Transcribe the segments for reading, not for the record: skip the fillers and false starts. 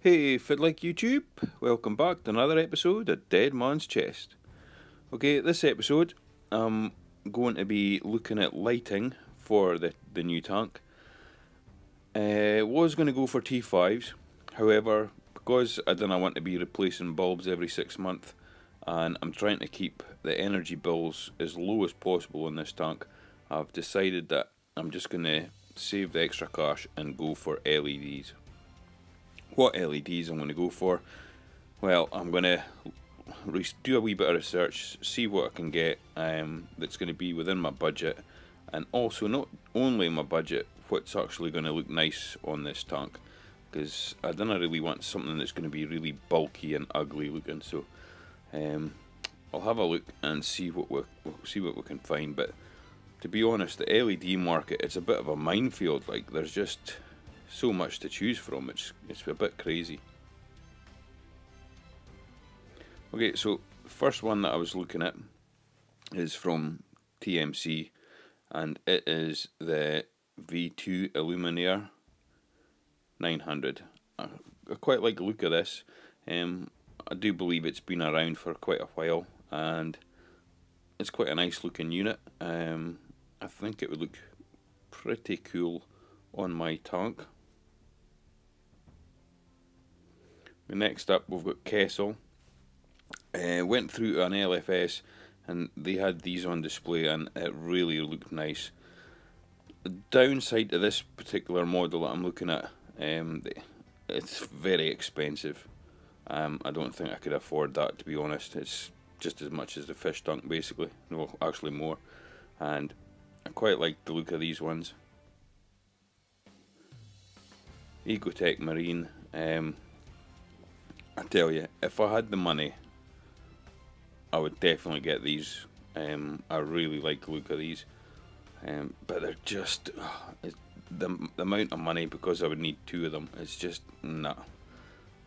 Hey, if like YouTube, welcome back to another episode of Dead Man's Chest. Okay, this episode I'm going to be looking at lighting for the new tank. Was going to go for T5s, however, because I didn't want to be replacing bulbs every 6 months, and I'm trying to keep the energy bills as low as possible in this tank, I've decided that I'm just going to save the extra cash and go for LEDs. What LEDs I'm going to go for? Well, I'm going to do a wee bit of research, see what I can get that's going to be within my budget, and also not only my budget, what's actually going to look nice on this tank, because I don't really want something that's going to be really bulky and ugly looking. So I'll have a look and see what we can find. But to be honest, the LED market, it's a bit of a minefield. Like, there's just so much to choose from. It's a bit crazy. Okay, so the first one that I was looking at is from TMC, and it is the V2 Illuminaire 900. I quite like the look of this. I do believe it's been around for quite a while, and it's quite a nice looking unit. I think it would look pretty cool on my tank. Next up, we've got Kessel. Went through to an LFS and they had these on display, and it really looked nice. The downside to this particular model that I'm looking at, it's very expensive. I don't think I could afford that, to be honest. It's just as much as the fish tank, basically. No, actually more. And I quite like the look of these ones. ECOTECH Marine. I tell you, if I had the money, I would definitely get these. I really like the look of these, but they're just the amount of money, because I would need two of them. It's just nah.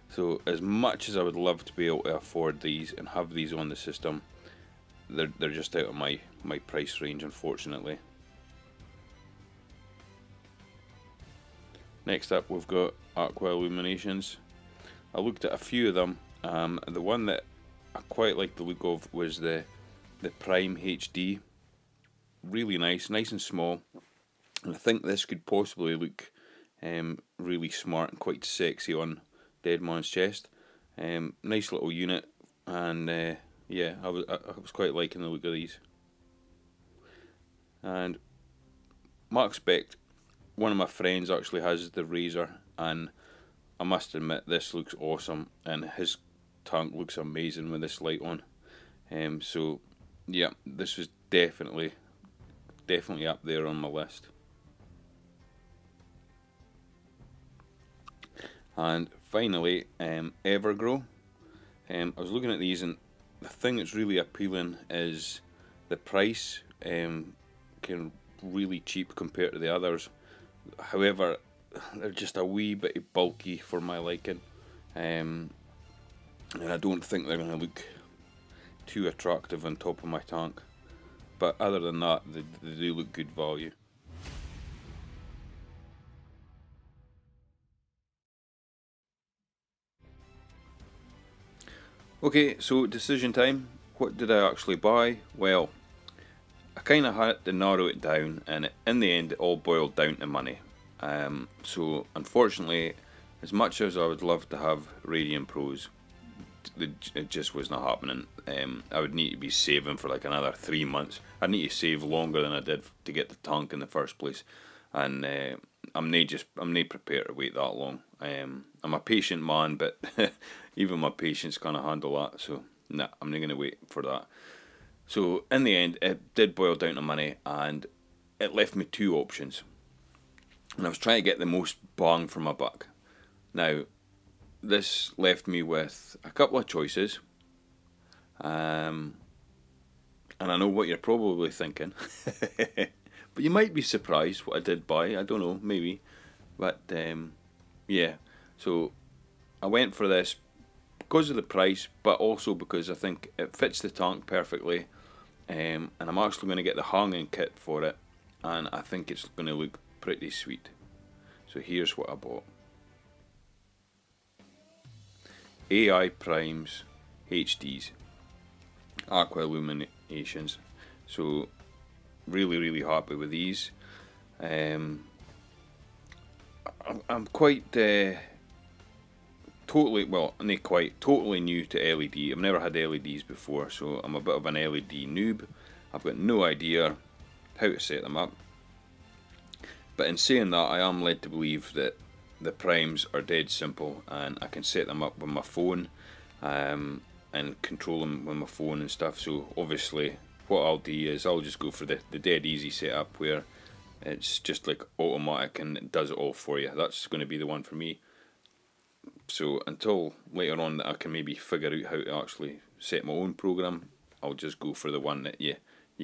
So as much as I would love to be able to afford these and have these on the system, they're just out of my price range, unfortunately. Next up, we've got Aqua Illuminations. I looked at a few of them. The one that I quite like the look of was the Prime HD. Really nice and small. And I think this could possibly look really smart and quite sexy on Dead Man's Chest. Nice little unit, and yeah, I was quite liking the look of these. And Max Spec, one of my friends actually has the Razor, and I must admit, this looks awesome, and his tank looks amazing with this light on. So yeah, this was definitely up there on my list. And finally, Evergrow. I was looking at these, and the thing that's really appealing is the price. Can really cheap compared to the others. However, they're just a wee bit bulky for my liking, and I don't think they're going to look too attractive on top of my tank. But other than that, they do look good value. Okay, so decision time. What did I actually buy? Well, I kind of had to narrow it down, and in the end it all boiled down to money. So unfortunately, as much as I would love to have Radiant Pros, it just was not happening. I would need to be saving for like another 3 months. I'd need to save longer than I did to get the tank in the first place, and I'm not prepared to wait that long. I'm a patient man, but even my patience can't handle that. So nah, I'm not gonna wait for that. So in the end, it did boil down to money, and it left me two options. And I was trying to get the most bang for my buck. Now, this left me with a couple of choices. And I know what you're probably thinking. But you might be surprised what I did buy. I don't know, maybe. But yeah, so I went for this because of the price, but also because I think it fits the tank perfectly. And I'm actually going to get the hanging kit for it, and I think it's going to look pretty sweet. So here's what I bought. AI Primes HDs, Aqua Illuminations. So really happy with these. I'm quite totally new to LED. I've never had LEDs before, so I'm a bit of an LED noob. I've got no idea how to set them up. But in saying that, I am led to believe that the primes are dead simple, and I can set them up with my phone and control them with my phone and stuff. So obviously what I'll do is I'll just go for the dead easy setup where it's just like automatic and it does it all for you. That's going to be the one for me. So until later on that I can maybe figure out how to actually set my own program, I'll just go for the one that you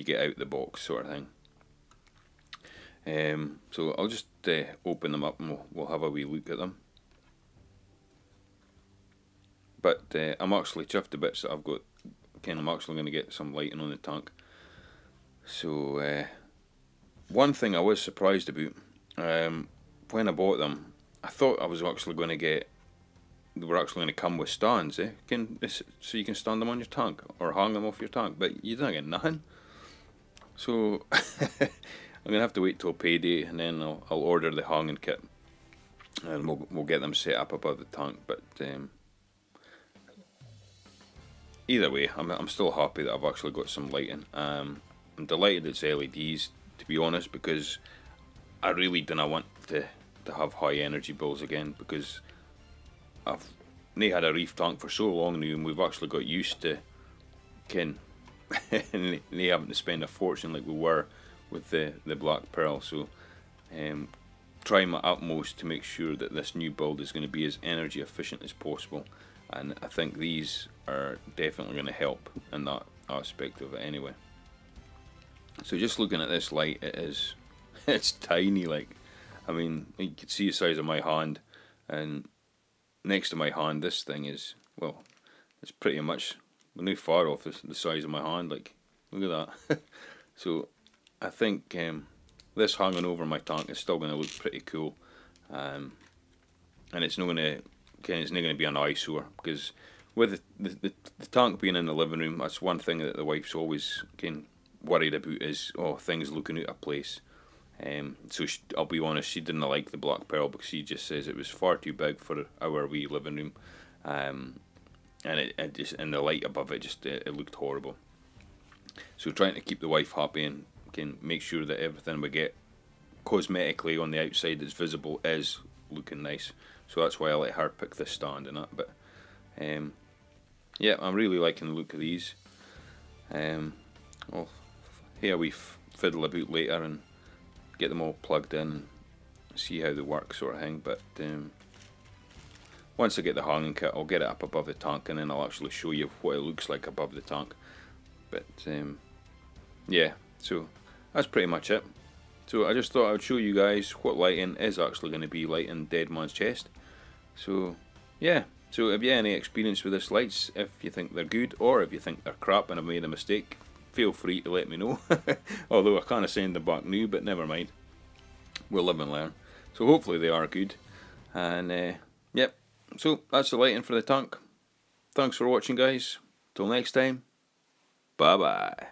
get out the box sort of thing. So I'll just open them up and we'll have a wee look at them. But I'm actually chuffed to bits that I've got. I'm actually going to get some lighting on the tank. So one thing I was surprised about, when I bought them, I thought I was actually going to get, they were actually going to come with stands, so you can stand them on your tank or hang them off your tank, but you don't get nothing. So I'm going to have to wait till payday, and then I'll order the hanging kit, and we'll get them set up above the tank. But either way, I'm still happy that I've actually got some lighting. I'm delighted it's LEDs, to be honest, because I really don't want to have high energy bills again, because I've not had a reef tank for so long now, and we've actually got used to not having to spend a fortune like we were with the black pearl. So trying my utmost to make sure that this new build is going to be as energy efficient as possible, and I think these are definitely going to help in that aspect of it anyway. So just looking at this light, it's tiny. Like, I mean, you can see the size of my hand, and next to my hand this thing is, well, it's pretty much not far off the size of my hand. Like, look at that. So I think this hanging over my tank is still going to look pretty cool, and it's not going to be an eyesore, because with the tank being in the living room, that's one thing that the wife's always worried about, is things looking out of place. So I'll be honest, she didn't like the black pearl because she just says it was far too big for our wee living room, and it just, and the light above it just it looked horrible. So trying to keep the wife happy and can make sure that everything we get cosmetically on the outside that's visible is looking nice. So that's why I let her pick this stand and that. But yeah, I'm really liking the look of these. I'll hear we fiddle about later and get them all plugged in and see how they work, sort of thing. But once I get the hanging kit, I'll get it up above the tank, and then I'll actually show you what it looks like above the tank. But yeah, so that's pretty much it. So I just thought I would show you guys what lighting is actually going to be like in Dead Man's Chest. So yeah, so if you have any experience with this lights, if you think they're good or if you think they're crap and I've made a mistake, feel free to let me know. Although I kind of send them back new, but never mind. We'll live and learn. So hopefully they are good. And yep, so that's the lighting for the tank. Thanks for watching, guys. Till next time, bye bye.